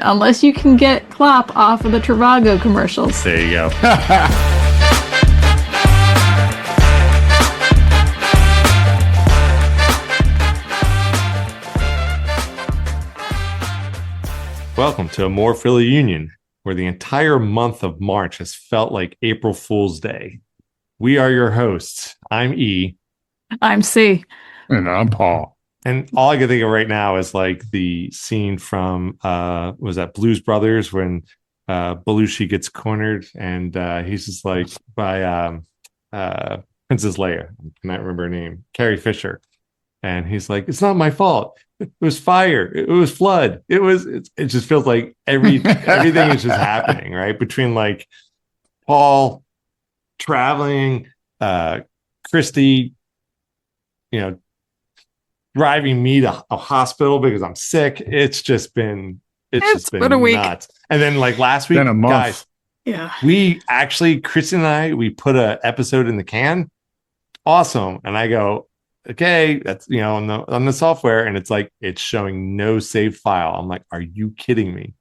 Unless you can get Klopp off of the Trivago commercials. There you go. Welcome to amorephillyunion, where the entire month of March has felt like April Fool's Day. We are your hosts. I'm E. I'm C. And I'm Paul. And all I can think of right now is like the scene from, was that Blues Brothers when Bluesky gets cornered and he's just like by Princess Leia. I cannot remember her name. Carrie Fisher. And he's like, it's not my fault. It was fire. It was flood. It just feels like everything is just happening, right? Between like Paul traveling, Christy, driving me to a hospital because I'm sick. It's just been a week. Nuts. And then like last week, a month. guys, Yeah, we actually, Christy and I, we put an episode in the can. Awesome. And I go, okay, that's on the software, and it's like it's showing no save file. I'm like, are you kidding me?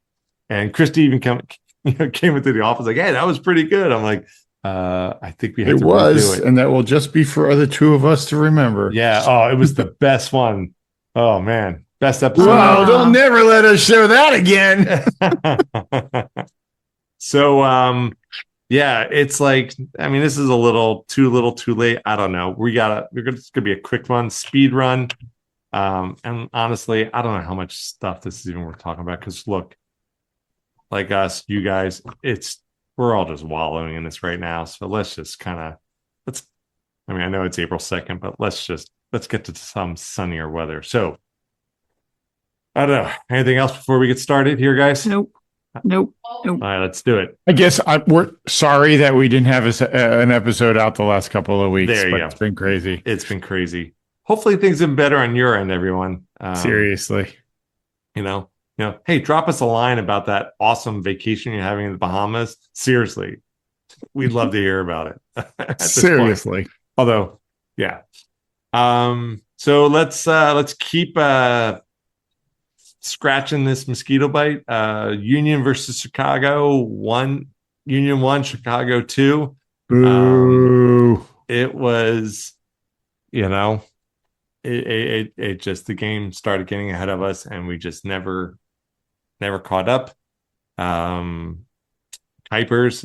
And Christy even came into the office like, hey, that was pretty good. I'm like, I think we had to redo it. And that will just be for the two of us to remember. Yeah. Oh, it was the best one. Oh man, best episode. Well, they'll never let us show that again. So yeah, it's like, I mean, this is a little too late. I don't know. It's gonna be a quick run, speed run. And honestly, I don't know how much stuff this is even worth talking about. Because look, like us, you guys, we're all just wallowing in this right now. So let's just I know it's April 2nd, but let's get to some sunnier weather. So I don't know. Anything else before we get started here, guys? Nope. All right, let's do it. I guess we're sorry that we didn't have an episode out the last couple of weeks. There you go. It's been crazy. It's been crazy. Hopefully things have been better on your end, everyone. Seriously. Hey, drop us a line about that awesome vacation you're having in the Bahamas. Seriously, we'd love to hear about it. Seriously. Although, yeah. So let's keep scratching this mosquito bite. Union versus Chicago. Union 1, Chicago 2. Boo. It was, it just, the game started getting ahead of us and we just never caught up. Kuipers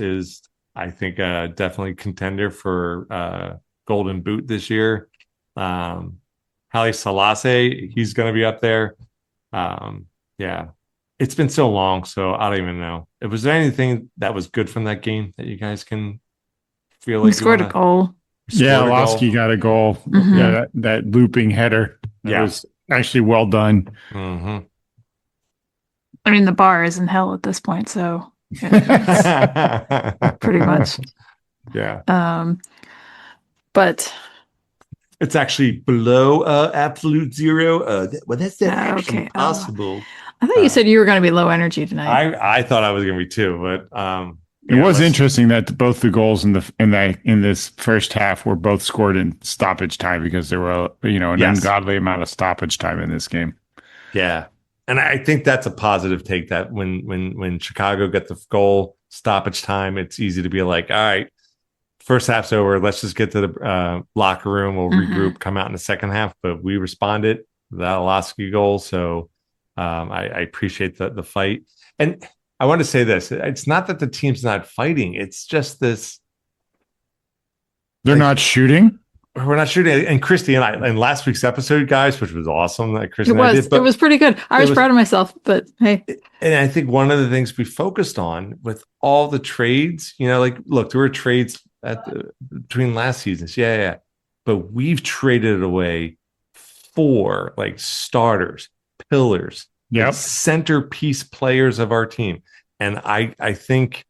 is, I think, definitely contender for Golden Boot this year. Haile Selassie, he's going to be up there. Yeah, it's been so long, so I don't even know. Was there anything that was good from that game that you guys can feel like we scored a goal? Yeah, Bluesky got a goal. Mm-hmm. Yeah, that looping header. That was actually well done. Mm-hmm. I mean, the bar is in hell at this point, so yeah, pretty much. Yeah. But it's actually below absolute zero. That's actually possible. I thought you said you were going to be low energy tonight. I thought I was going to be too, but it was interesting that both the goals in this first half were both scored in stoppage time because there were an ungodly amount of stoppage time in this game. Yeah, and I think that's a positive take. That when Chicago got the goal stoppage time, it's easy to be like, all right, first half's over. Let's just get to the locker room. We'll regroup, come out in the second half. But we responded that Bluesky goal, so I appreciate the fight. And I want to say this: it's not that the team's not fighting; it's just this. They're not shooting. We're not shooting. And Christy and I, in last week's episode, guys, which was awesome, that Christy and I did. It was pretty good. I was proud of myself, but hey. And I think one of the things we focused on with all the trades, look, there were trades between last seasons, yeah, but we've traded away for like starters, pillars, centerpiece players of our team, and I think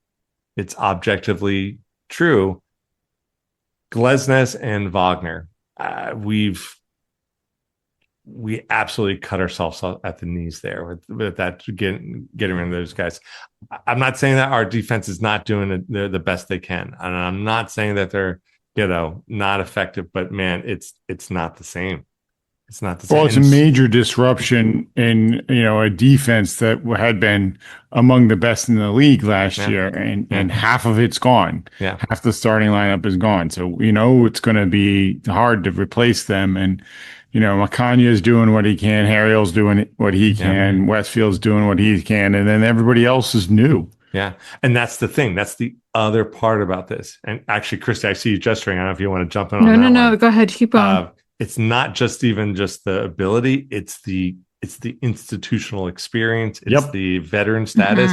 it's objectively true. Glesnes and Wagner, we absolutely cut ourselves at the knees there with that getting rid of those guys. I'm not saying that our defense is not doing the best they can, and I'm not saying that they're not effective. But man, it's not the same. It's not the same. Well, it's a major disruption in, a defense that had been among the best in the league last year, and half of it's gone. Yeah. Half the starting lineup is gone. So, it's going to be hard to replace them. And, Macanya's doing what he can. Harriel's doing what he can. Westfield's doing what he can. And then everybody else is new. Yeah. And that's the thing. That's the other part about this. And actually, Christy, I see you gesturing. I don't know if you want to jump in on that. No. Go ahead. Keep on. It's not just the ability. It's the institutional experience. It's the veteran status.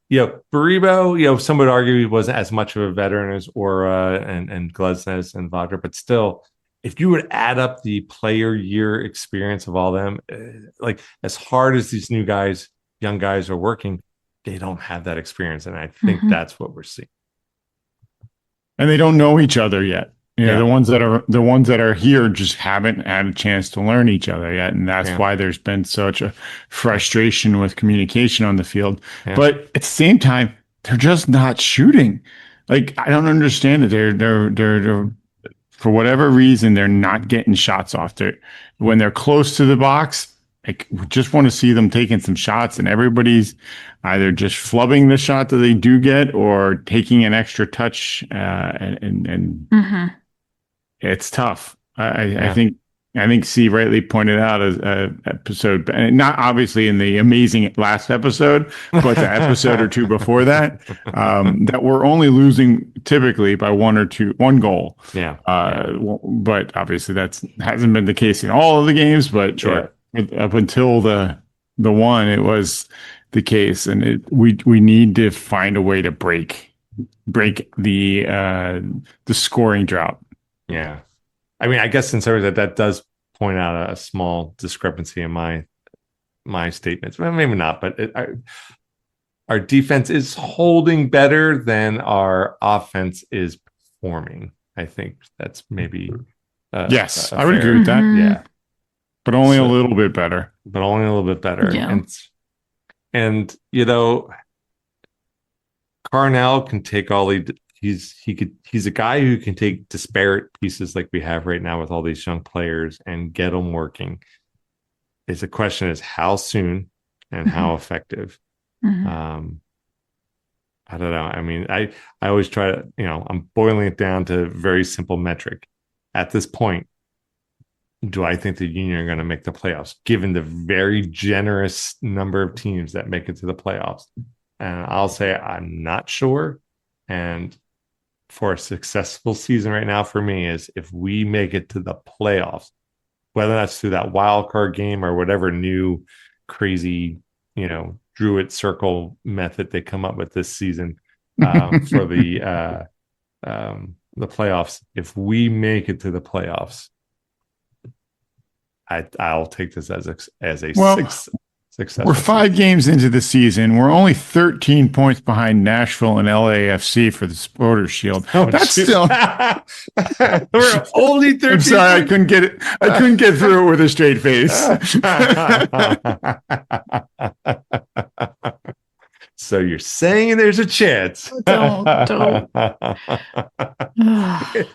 Baribo, some would argue he wasn't as much of a veteran as Aura and Glesnes and Wagner, but still, if you would add up the player year experience of all them, like as hard as these young guys are working, they don't have that experience. And I think that's what we're seeing. And they don't know each other yet. The ones that are here just haven't had a chance to learn each other yet. And that's why there's been such a frustration with communication on the field. Yeah. But at the same time, they're just not shooting. Like, I don't understand it. They're for whatever reason, they're not getting shots off there. When they're close to the box, we just want to see them taking some shots, and everybody's either just flubbing the shot that they do get or taking an extra touch, and it's tough. I think C rightly pointed out as episode, and not obviously in the amazing last episode, but the episode or two before that, that we're only losing typically by one goal. Yeah. But obviously hasn't been the case in all of the games, but sure. Up until the one, it was the case, and we need to find a way to break the scoring drought. Yeah. I mean, I guess in some ways that does point out a small discrepancy in my statements. Well, maybe not, but our defense is holding better than our offense is performing. I think that's maybe yes, I would agree with that. Yeah. But only a little bit better. Yeah. And Carnell can take all he's a guy who can take disparate pieces like we have right now with all these young players and get them working. The question is how soon and how effective. I don't know. I mean, I always try to, I'm boiling it down to a very simple metric. At this point, do I think the Union are going to make the playoffs, given the very generous number of teams that make it to the playoffs? And I'll say I'm not sure. And for a successful season right now for me is if we make it to the playoffs, whether that's through that wild card game or whatever new crazy, Druid circle method they come up with this season for the playoffs. If we make it to the playoffs, I'll take this as a success. We're 5 games into the season. We're only 13 points behind Nashville and LAFC for the Supporters Shield. That's still. We're only 13. I'm sorry, I couldn't get it. I couldn't get through it with a straight face. So you're saying there's a chance? Don't.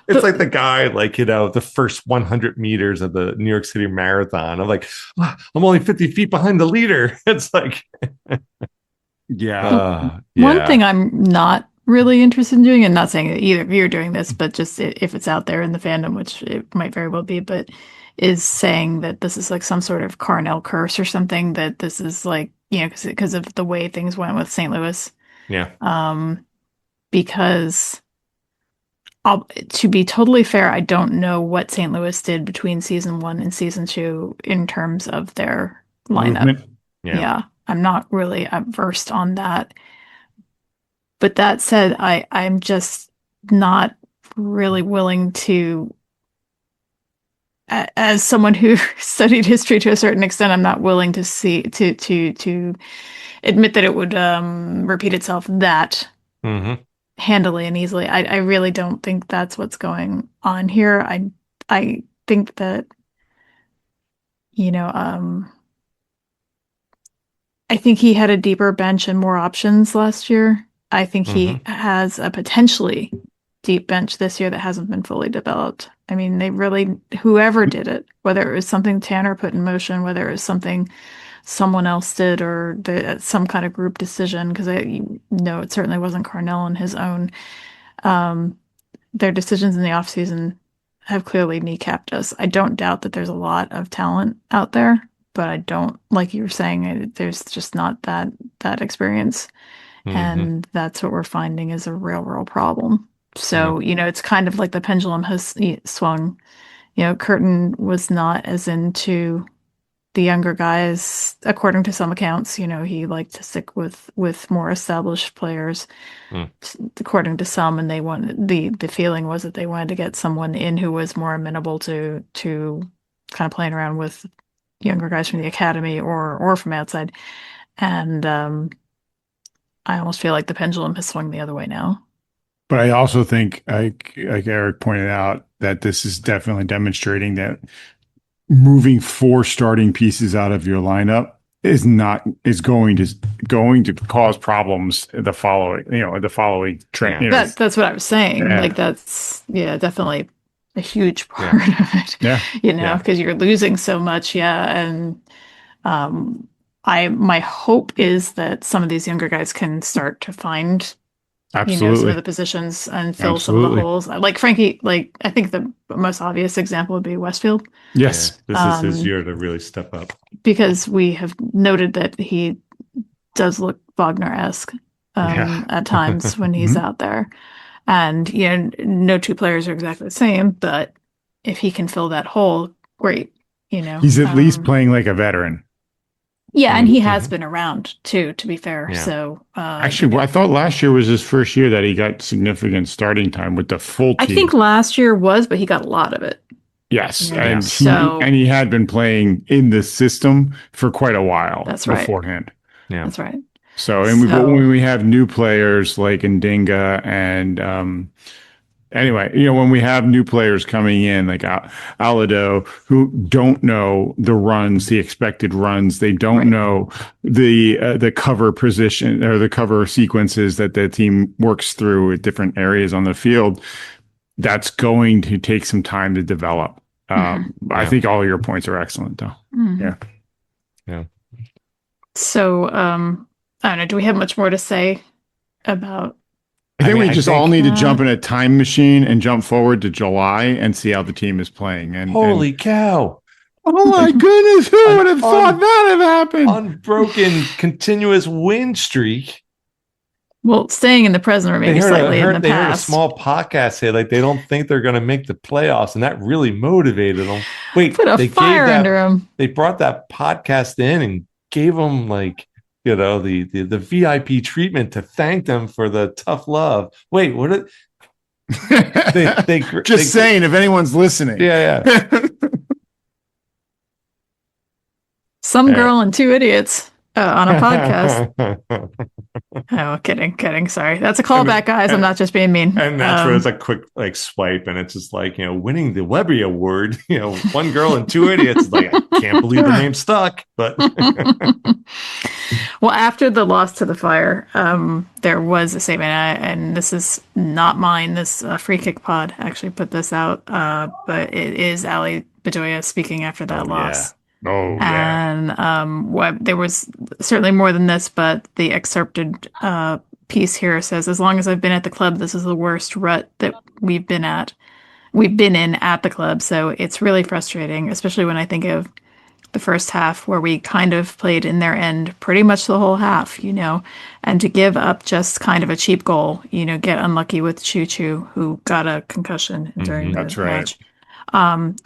It's like the guy, the first 100 meters of the New York City Marathon. I'm like, I'm only 50 feet behind the leader. It's like, One thing I'm not really interested in doing, and not saying that either of you are doing this, but just if it's out there in the fandom, which it might very well be, but is saying that this is like some sort of Carnell curse or something, that this is like, because of the way things went with St. Louis. Yeah. Because to be totally fair, I don't know what St. Louis did between season 1 and season 2 in terms of their lineup. Yeah. I'm not really versed on that. But that said, I'm just not really willing to, as someone who studied history to a certain extent, I'm not willing to to admit that it would repeat itself that handily and easily. I really don't think that's what's going on here. I think that I think he had a deeper bench and more options last year. I think he has a potentially deep bench this year that hasn't been fully developed. I mean, they really, whoever did it, whether it was something Tanner put in motion, whether it was something someone else did, or some kind of group decision, because it certainly wasn't Carnell on his own. Their decisions in the offseason have clearly kneecapped us. I don't doubt that there's a lot of talent out there, but I don't, like you were saying, there's just not that experience. And that's what we're finding is a real problem. So, it's kind of like the pendulum has swung. Curtin was not as into the younger guys, according to some accounts. He liked to stick with more established players, according to some, and they wanted the feeling was that they wanted to get someone in who was more amenable to kind of playing around with younger guys from the academy or from outside. And I almost feel like the pendulum has swung the other way now. But I also think, like Eric pointed out, that this is definitely demonstrating that moving 4 starting pieces out of your lineup is going to cause problems the following train. That's what I was saying. Yeah. Like that's definitely a huge part of it. Yeah. Because you're losing so much. Yeah. And my hope is that some of these younger guys can start to find some of the positions and fill some of the holes. Like Frankie, I think the most obvious example would be Westfield. Yes. This is his year to really step up. Because we have noted that he does look Wagner-esque at times when he's out there. And, no 2 players are exactly the same, but if he can fill that hole, great. He's at least playing like a veteran. Yeah, and he has been around too, to be fair. Yeah. So actually, I thought last year was his first year that he got significant starting time with the full team. I think last year was, but he got a lot of it. Yes, and he had been playing in the system for quite a while. That's right. Beforehand. Yeah, that's right. So, when we have new players like Ndinga and anyway, when we have new players coming in like Alado who don't know the expected runs, they don't know the cover position or the cover sequences that the team works through at different areas on the field. That's going to take some time to develop. I think all your points are excellent, though. Yeah. So, I don't know. Do we have much more to say about? I think we just all need to jump in a time machine and jump forward to July and see how the team is playing. And holy cow! Oh my goodness! Who would have thought that had happened? Unbroken, continuous win streak. Well, staying in the present or maybe slightly in the past. They heard a small podcast say they don't think they're going to make the playoffs, and that really motivated them. Wait, put a fire under them. They brought that podcast in and gave them the VIP treatment to thank them for the tough love. Wait, what? Just saying, if anyone's listening. Yeah. Some girl and 2 idiots on a podcast. Oh, kidding. Sorry. That's a callback, guys. I'm not just being mean. And that's where it's a quick swipe, and it's just winning the Webby Award. 1 girl and 2 idiots. I can't believe the name stuck. But well, after the loss to the Fire, there was a statement, and this is not mine. This Free Kick Pod actually put this out, but it is Ali Bedoya speaking after that loss. Yeah. Oh, yeah. And there was certainly more than this, but the excerpted piece here says, as long as I've been at the club, this is the worst rut that we've been in at the club. So it's really frustrating, especially when I think of the first half where we kind of played in their end pretty much the whole half, and to give up just kind of a cheap goal, get unlucky with Choo Choo, who got a concussion during the match.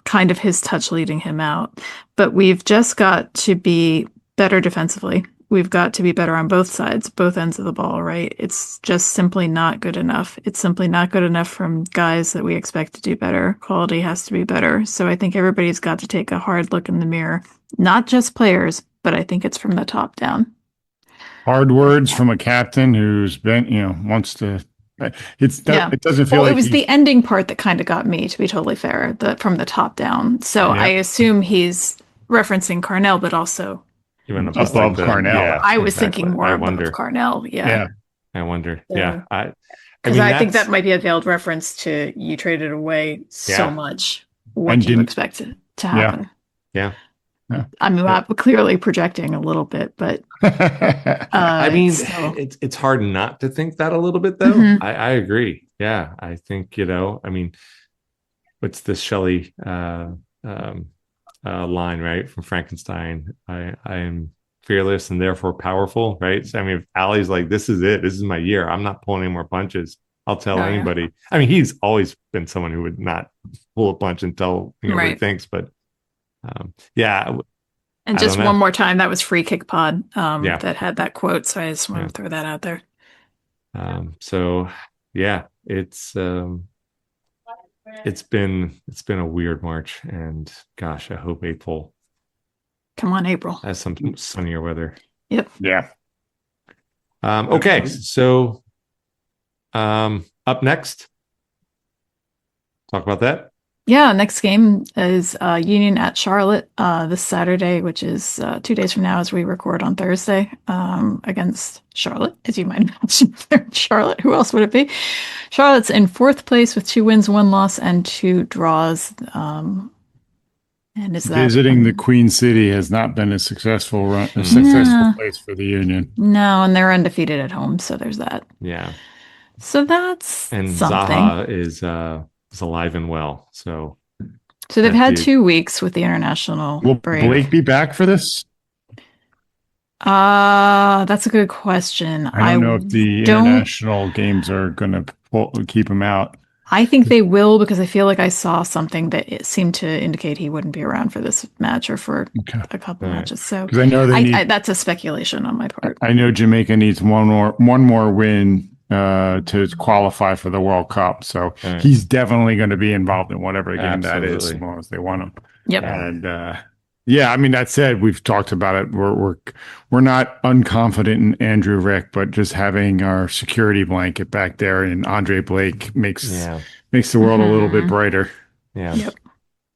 Kind of his touch leading him out. But we've just got to be better defensively. We've got to be better on both sides, both ends of the ball, right? It's just simply not good enough. It's simply not good enough from guys that we expect to do better. Quality has to be better. So I think everybody's got to take a hard look in the mirror. Not just players, but I think it's from the top down. Hard words from a captain who's been, wants to... It doesn't feel like it was the ending part that kind of got me, to be totally fair, from the top down. So I assume he's referencing Carnell, but also even above Carnell. I was thinking more above Carnell. Yeah. I wonder. Yeah. Because I think that might be a veiled reference to you traded away so much. What do you expect it to happen? Yeah. I mean, I'm clearly projecting a little bit, but I mean, it's hard not to think that a little bit, though. Mm-hmm. I agree. Yeah, I think, I mean, what's this Shelley line, right, from Frankenstein? I am fearless and therefore powerful, right? So, I mean, if Allie's like, this is it. This is my year. I'm not pulling any more punches. I'll tell anybody. Yeah. I mean, he's always been someone who would not pull a punch and tell what he thinks, but yeah. And just one more time, that was Free Kick Pod that had that quote. So I just want to throw that out there. So yeah, it's been a weird March, and gosh, I hope April. Come on, April. Has some sunnier weather. Yep. Yeah. Okay, so up next, talk about that. Yeah, next game is Union at Charlotte this Saturday, which is 2 days from now as we record on Thursday, against Charlotte, as you might imagine. Charlotte, who else would it be? Charlotte's in 4th place with 2 wins, 1 loss, and 2 draws. And is that visiting the Queen City has not been a successful place for the Union. No, and they're undefeated at home, so there's that. Yeah. So that's and something. Zaha is alive and well. So they've had 2 weeks with the international break. Will Blake be back for this? That's a good question. I don't know if the international games are going to keep him out. I think they will, because I feel like I saw something that it seemed to indicate he wouldn't be around for this match or for a couple matches. So I know that's a speculation on my part. I know Jamaica needs one more win to qualify for the World Cup. So he's definitely going to be involved in whatever game that is, as long as they want him. Yep. And I mean, that said, we've talked about it. We're not unconfident in Andrew Rick, but just having our security blanket back there and Andre Blake makes the world a little bit brighter. Yeah.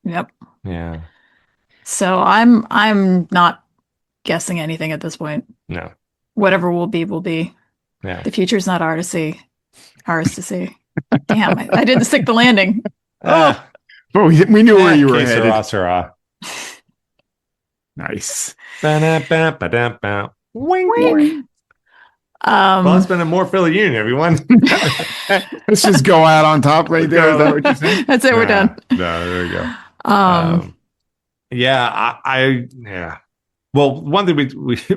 Yep. Yeah. So I'm not guessing anything at this point. No. Whatever will be, will be. Yeah. The future's not ours to see. Damn, I didn't stick the landing. But we knew where you were headed. Sarah. Nice. Wink. Well, it's been a more Philly Union, everyone. Let's just go out on top right there. Is that what you're saying? That's it. We're done. No, there we go. Yeah. Well, one thing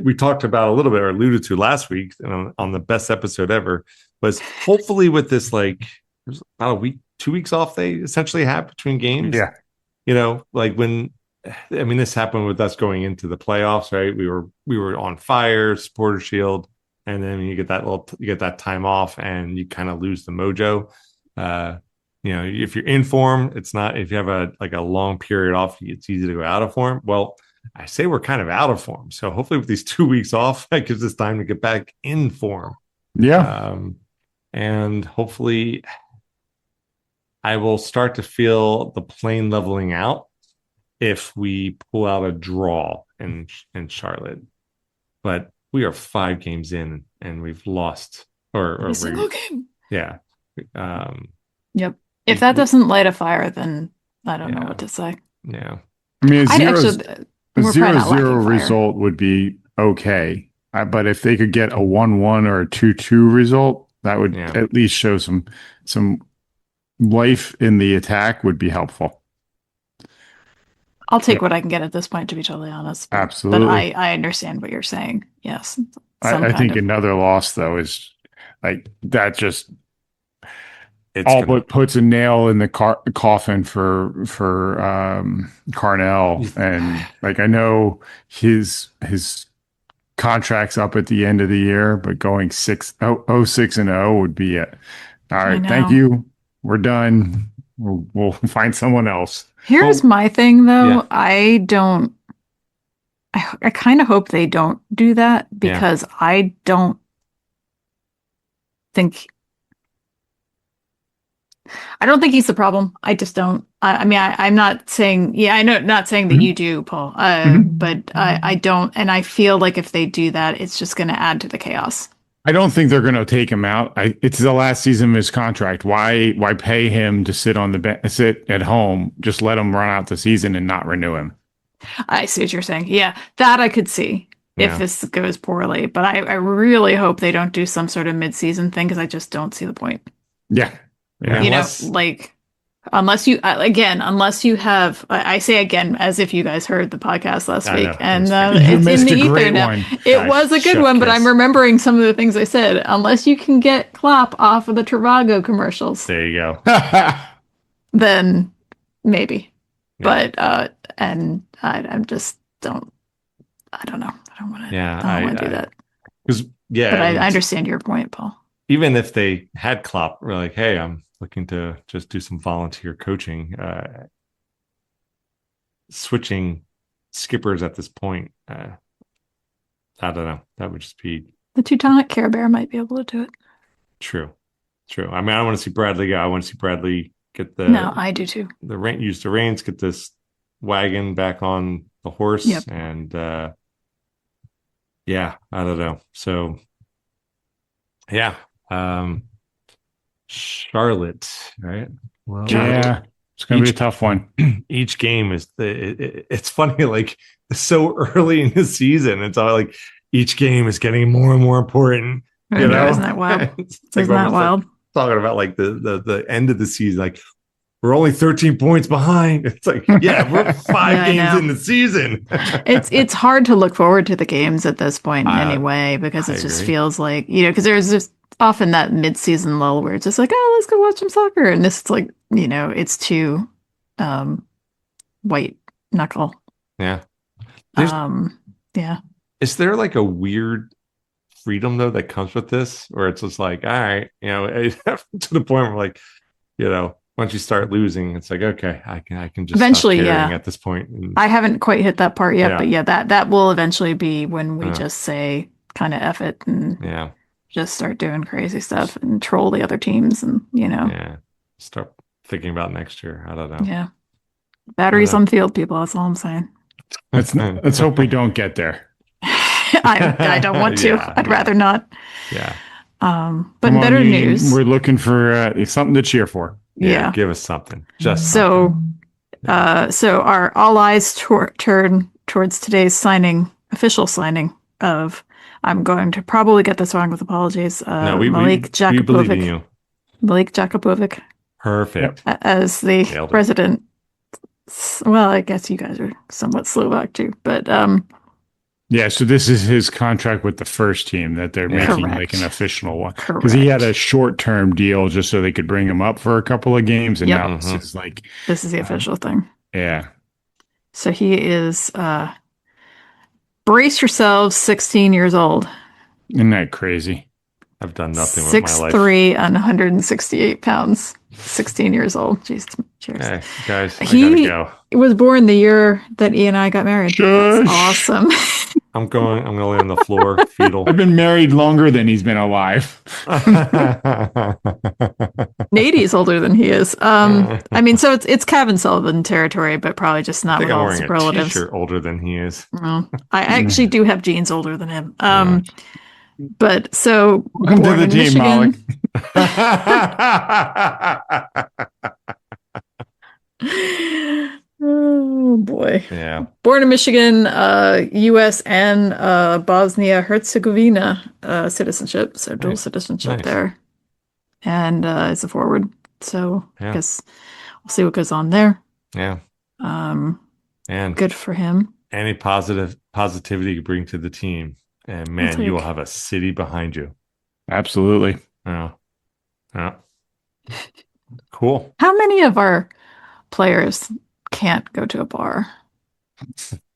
we talked about a little bit or alluded to last week on the best episode ever was hopefully with this, like, there's about a week, 2 weeks off they essentially have between games. Yeah. Like this happened with us going into the playoffs, right? We were on fire, supporter shield, and then you get that time off and you kind of lose the mojo. If you're in form, it's not. If you have a long period off, it's easy to go out of form. Well, I say we're kind of out of form. So hopefully with these 2 weeks off, that gives us time to get back in form. Yeah. And hopefully I will start to feel the plane leveling out if we pull out a draw in Charlotte. But we are 5 games in and we've lost every single game. Yeah. Yep. If that doesn't light a fire, then I don't know what to say. Yeah. I mean, a 0-0 result would be okay. But if they could get a 1-1 or a 2-2 result, that would at least show some life in the attack would be helpful. I'll take what I can get at this point, to be totally honest. Absolutely. But I understand what you're saying. Yes. I think another loss, though, is like that just but puts a nail in the coffin for Carnell. And like, I know his contract's up at the end of the year, but going 6-0 would be it. All right. Thank you. We're done. We'll find someone else. Here's my thing, though. Yeah. I kind of hope they don't do that, because I don't think he's the problem. I just don't. I'm not saying. Yeah, I know. Not saying that you do, Paul. But I don't. And I feel like if they do that, it's just going to add to the chaos. I don't think they're going to take him out. It's the last season of his contract. Why pay him to sit at home? Just let him run out the season and not renew him. I see what you're saying. Yeah, that I could see if this goes poorly. But I really hope they don't do some sort of mid-season thing because I just don't see the point. Yeah. Unless you have, I say again, as if you guys heard the podcast last week, and it's in the ether now. It was a good one, but I'm remembering some of the things I said. Unless you can get Klopp off of the Trivago commercials, there you go. Then maybe. Yeah. But I just don't. I don't know. I don't want to. Yeah, I don't want to do that. Because but I understand your point, Paul. Even if they had Klopp, we're like, hey, I'm looking to just do some volunteer coaching. Switching skippers at this point, I don't know. That would just be the Teutonic Care Bear might be able to do it. True. I mean, I want to see Bradley go. I want to see Bradley get the. No, I do too. Use the reins, get this wagon back on the horse, and I don't know. So, yeah. Charlotte, right? Well, yeah, it's gonna be a tough one. Each game is it's funny, like so early in the season, it's all like each game is getting more and more important. You know, isn't that wild? Isn't that wild? Like talking about like the end of the season, like we're only 13 points behind. It's like, we're 5 games in the season. It's hard to look forward to the games at this point anyway, because it just feels like, because there's just often that mid-season lull where it's just like, oh, let's go watch some soccer. And this is like, it's too white knuckle. Yeah. Yeah. Is there like a weird freedom though that comes with this, where it's just like, all right, to the point where like, once you start losing, it's like, okay, I can just eventually, stop caring at this point. I haven't quite hit that part yet, but that will eventually be when we just say kind of F it and just start doing crazy stuff and troll the other teams and start thinking about next year. I don't know. Yeah, batteries on field, people. That's all I'm saying. Let's hope we don't get there. I don't want to. I'd rather not. Yeah. But better news. We're looking for something to cheer for. Yeah, give us something. Just so our all eyes turn towards today's official signing of. I'm going to probably get this wrong with apologies. Malik Jakubovic. We believe in you. Malik Jakubovic. Perfect. As the president. Well, I guess you guys are somewhat Slovak too, but so this is his contract with the first team that they're making like an official one. Because he had a short-term deal just so they could bring him up for a couple of games, and now this is the official thing. Yeah. So he is brace yourselves, 16 years old. Isn't that crazy? I've done nothing with my life. 6'3" and 168 pounds. 16 years old. Jeez, cheers. Hey, guys, I gotta go. He was born the year that E and I got married. That's awesome. I'm going to lay on the floor, fetal. I've been married longer than he's been alive. Nady's older than he is. I mean, so it's Kevin Sullivan territory, but probably just not with all the superlatives. A t-shirt older than he is. Well, I actually do have jeans older than him. But so welcome to the team, Malik. Oh boy. Yeah. Born in Michigan, US and Bosnia Herzegovina citizenship, so dual citizenship there. And is a forward. So I guess we'll see what goes on there. Yeah. And good for him. Any positivity you bring to the team. And man, you will have a city behind you. Absolutely. Yeah. Cool. How many of our players can't go to a bar?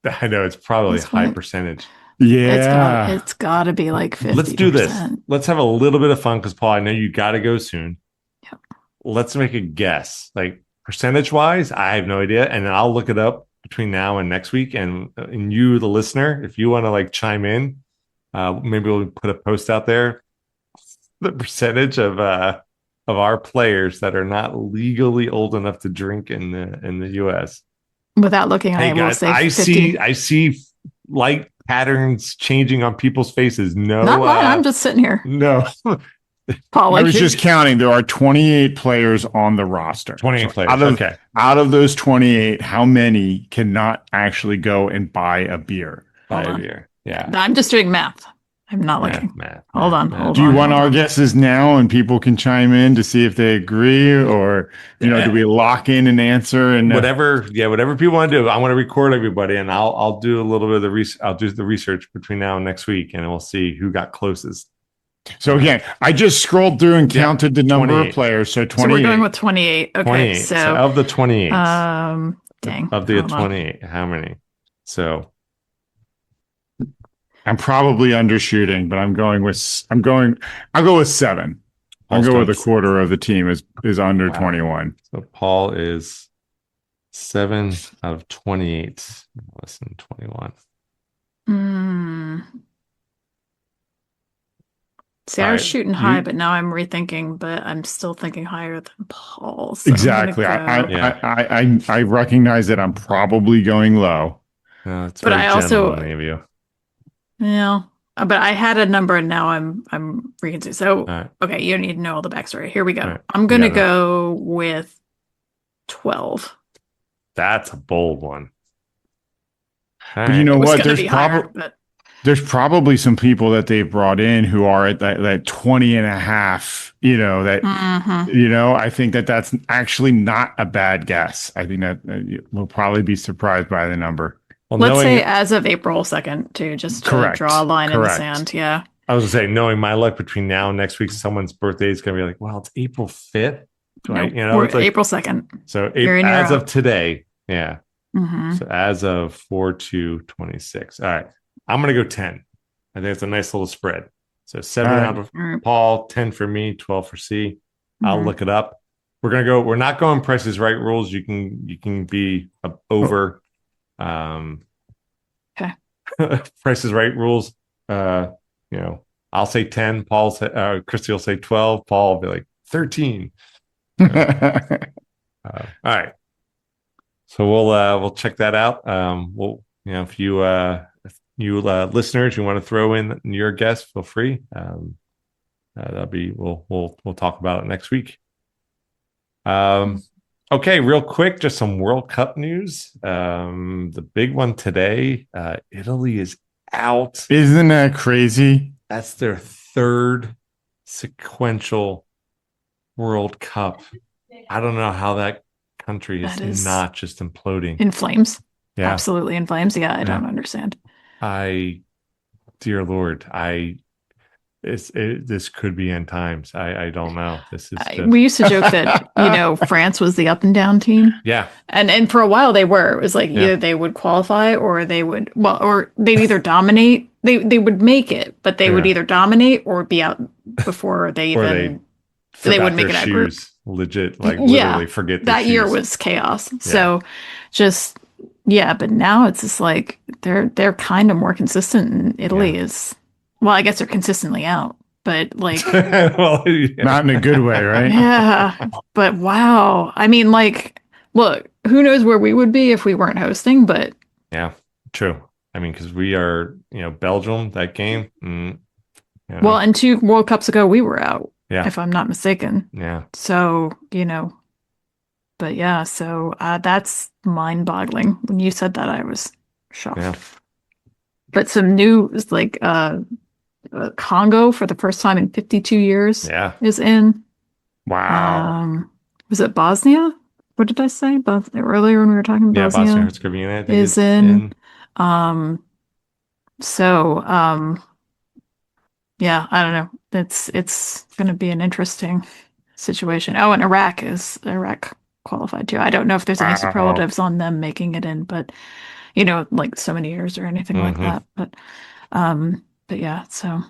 I know it's probably a high percentage. Yeah. It's got to be like 50%. Let's do this. Let's have a little bit of fun because Paul, I know you got to go soon. Yep. Let's make a guess. Like percentage wise, I have no idea. And then I'll look it up between now and next week. And you, the listener, if you want to like chime in, maybe we'll put a post out there. The percentage of our players that are not legally old enough to drink in the U.S. Without looking, hey, I will guys, say 50. I see light patterns changing on people's faces. No, not mine. I'm just sitting here. No. Paul, I was just counting. There are 28 players on the roster. 28 players. Out of those 28, how many cannot actually go and buy a beer? Yeah. I'm just doing math. I'm not looking. Hold on. Do you want our guesses now and people can chime in to see if they agree, or do we lock in an answer and whatever people want to do? I want to record everybody, and I'll do a little bit of the I'll do the research between now and next week, and we'll see who got closest. So again, I just scrolled through and counted the number of players. So 28. So we're going with 28. Okay. 28. So of the 28. Dang. Of the 28, how many? So I'm probably undershooting, but I'll go with 7. I'll go with a quarter of the team is under 21. So Paul is 7 out of 28. Less than 21. See, I was shooting high, but now I'm rethinking, but I'm still thinking higher than Paul. So exactly. I recognize that I'm probably going low. But I also but I had a number and now I'm reconsidering. So okay, you don't need to know all the backstory. Here we go. Right. I'm gonna go with 12. That's a bold one. But you know what? There's probably some people that they've brought in who are at that 20 and a half, I think that's actually not a bad guess. I think that we'll probably be surprised by the number. Well, let's say as of April 2nd, too, just to draw a line in the sand. Yeah. I was going to say, knowing my luck between now and next week, someone's birthday is going to be like, well, it's April 5th. It's like, April 2nd. So as of today. Yeah. So as of 4/2/26. All right. I'm going to go 10. I think it's a nice little spread. So 7 out of Paul, 10 for me, 12 for C. I'll look it up. We're not going Price is Right rules. You can be over. Okay. Price is Right rules. I'll say 10. Christy will say 12. Paul will be like 13. All right. So we'll check that out. If you listeners, you want to throw in your guess, feel free. We'll talk about it next week. Okay, real quick, just some World Cup news. The big one today, Italy is out. Isn't that crazy? That's their third sequential World Cup. I don't know how that country is not just imploding. In flames. Yeah. Absolutely in flames. Yeah, I don't understand. Dear Lord, this could be end times. I don't know. This is we used to joke that France was the up and down team. Yeah, and for a while they were. It was like either they would qualify or they'd either dominate. They would make it, but they would either dominate or be out before they even they would make it out group. Legit, literally forget that year was chaos. Yeah. So just. Yeah, but now it's just like they're kind of more consistent, and Italy is. Well, I guess they're consistently out, but like not in a good way, right? Yeah, but wow. I mean, look, who knows where we would be if we weren't hosting? But yeah, true. I mean, because we are, Belgium that game. Well, and 2 World Cups ago we were out. Yeah, if I'm not mistaken. Yeah. So But yeah, so that's mind-boggling. When you said that, I was shocked. Yeah. But some news, like Congo for the first time in 52 years is in. Wow. Was it Bosnia? What did I say? Earlier when we were talking about Bosnia? Bosnia Herzegovina is in. Yeah, I don't know. It's going to be an interesting situation. Oh, and Iraq qualified too. I don't know if there's any superlatives on them making it in, but like so many years or anything like that. But yeah, so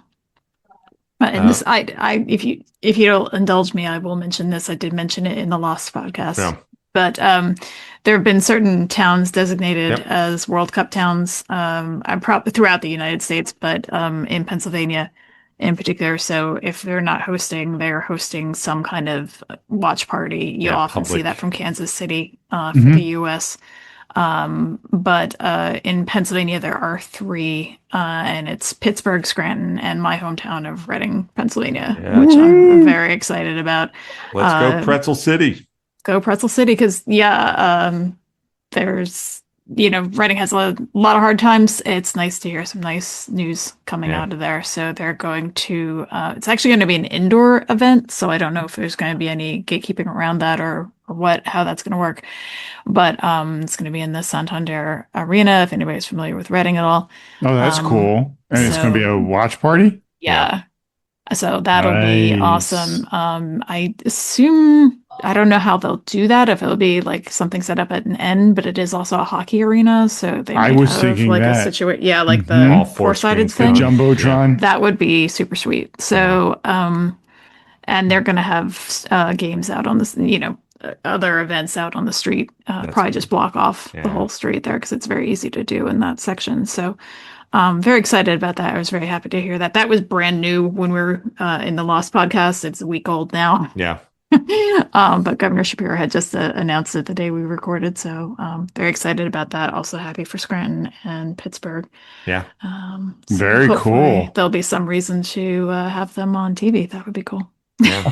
and this I if you'll indulge me, I will mention this. I did mention it in the Lost podcast. Yeah. But there have been certain towns designated as World Cup towns. I'm probably throughout the United States, but in Pennsylvania in particular. So if they're not hosting, they're hosting some kind of watch party. You often see that from Kansas City for the U.S. But in Pennsylvania, there are 3, and it's Pittsburgh, Scranton, and my hometown of Reading, Pennsylvania, which I'm very excited about. Let's go Pretzel City. Go Pretzel City, because there's Reading has a lot of hard times. It's nice to hear some nice news coming out of there. So they're going to it's actually going to be an indoor event, so I don't know if there's going to be any gatekeeping around that or how that's going to work. But it's going to be in the Santander Arena, if anybody's familiar with Reading at all. Oh, that's cool. And it's going to be a watch party? Yeah. So that'll be awesome. I assume, I don't know how they'll do that, if it'll be like something set up at an end, but it is also a hockey arena. So they might have thinking like that. a situation. Yeah, like the four-sided thing. The Jumbotron. That would be super sweet. So, and they're going to have games out on the, other events out on the street. Probably just block off the whole street there, because it's very easy to do in that section. So very excited about that. I was very happy to hear that. That was brand new when we were in the Lost podcast. It's a week old now. Yeah. But Governor Shapiro had just announced it the day we recorded. So very excited about that. Also happy for Scranton and Pittsburgh. Yeah. So very cool. There'll be some reason to have them on TV. That would be cool. Yeah.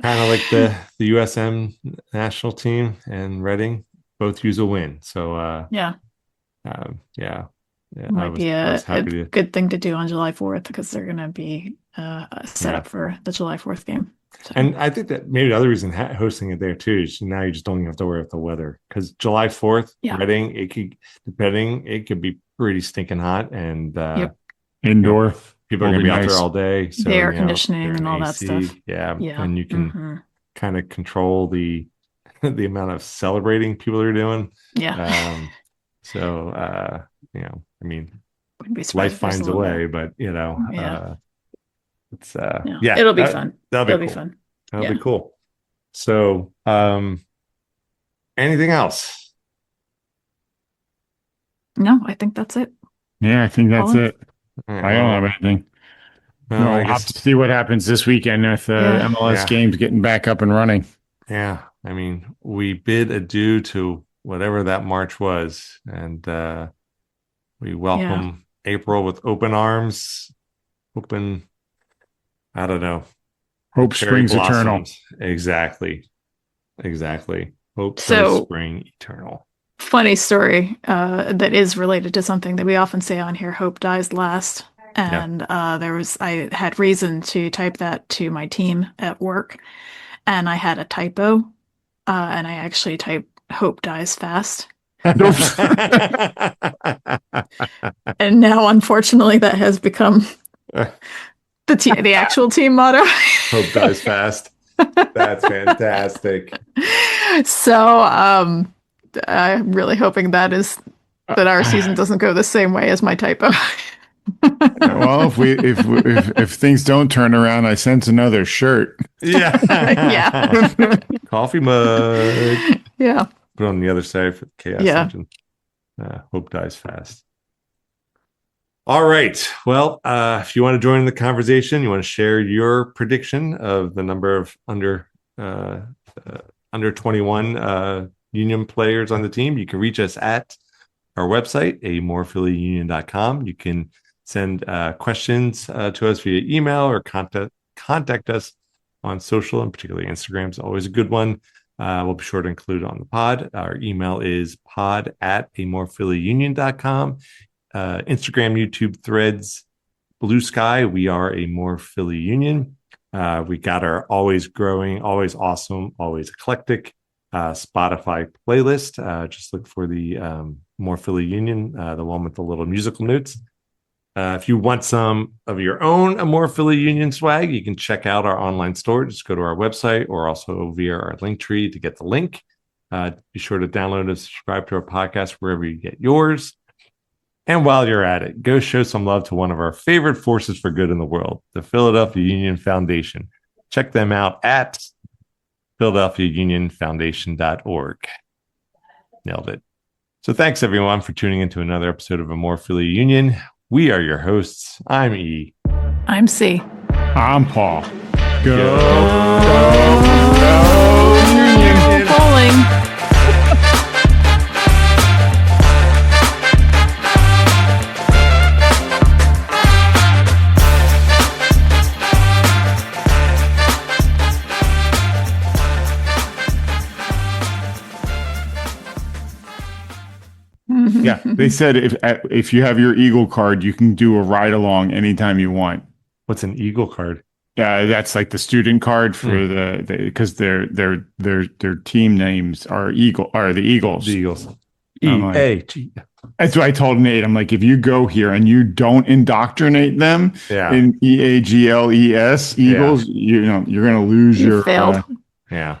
Kind of like the USM national team and Reading both use a win. So yeah. Might be a good thing to do on July 4th, because they're going to be set up for the July 4th game. So. And I think that maybe the other reason hosting it there too is now you just don't even have to worry about the weather, because July 4th, Reading, it could be pretty stinking hot, and indoor. People are going to be out there all day. So, the air conditioning and all that stuff. Yeah. And you can kind of control the amount of celebrating people are doing. Yeah. I mean, life finds a way, but it's it'll be fun. That'll be fun. That'll be cool. So, anything else? No, I think that's it. Yeah, I think that's it. I don't have anything. Well, we'll have to see what happens this weekend with MLS games getting back up and running. Yeah. I mean, we bid adieu to whatever that March was, and we welcome April with open arms, I don't know. Hope springs eternal. Exactly. Hope so spring eternal. Funny story that is related to something that we often say on here: hope dies last. And I had reason to type that to my team at work, and I had a typo, and I actually typed hope dies fast. And now, unfortunately, that has become the actual team motto. Hope dies fast. That's fantastic. So I'm really hoping that our season doesn't go the same way as my typo. Well, if things don't turn around, I sense another shirt. Yeah. Yeah. Coffee mug. Yeah. Put it on the other side for the chaos engine. Hope dies fast. All right. Well, if you want to join the conversation, you want to share your prediction of the number of under 21 union players on the team, you can reach us at our website, amorephillyunion.com. You can send questions to us via email or contact us on social, and particularly Instagram is always a good one. We'll be sure to include it on the pod. Our email is pod@amorephillyunion.com. Instagram, YouTube, Threads, Bluesky. We are a More Philly Union. We got our always growing, always awesome, always eclectic Spotify playlist. Just look for the More Philly Union, the one with the little musical notes. If you want some of your own More Philly Union swag, you can check out our online store. Just go to our website or also via our link tree to get the link. Be sure to download and subscribe to our podcast wherever you get yours. And while you're at it, go show some love to one of our favorite forces for good in the world, the Philadelphia Union Foundation. Check them out at philadelphiaunionfoundation.org. Nailed it. So thanks, everyone, for tuning into another episode of A More Philly Union. We are your hosts. I'm E. I'm C. I'm Paul. Go Union. Bowling. They said if you have your Eagle card, you can do a ride along anytime you want. What's an Eagle card? That's like the student card for because their team names are the Eagles. The Eagles. EAG. That's what I told Nate. I'm like, if you go here and you don't indoctrinate them in EAGLES Eagles, you're gonna lose you failed. Yeah.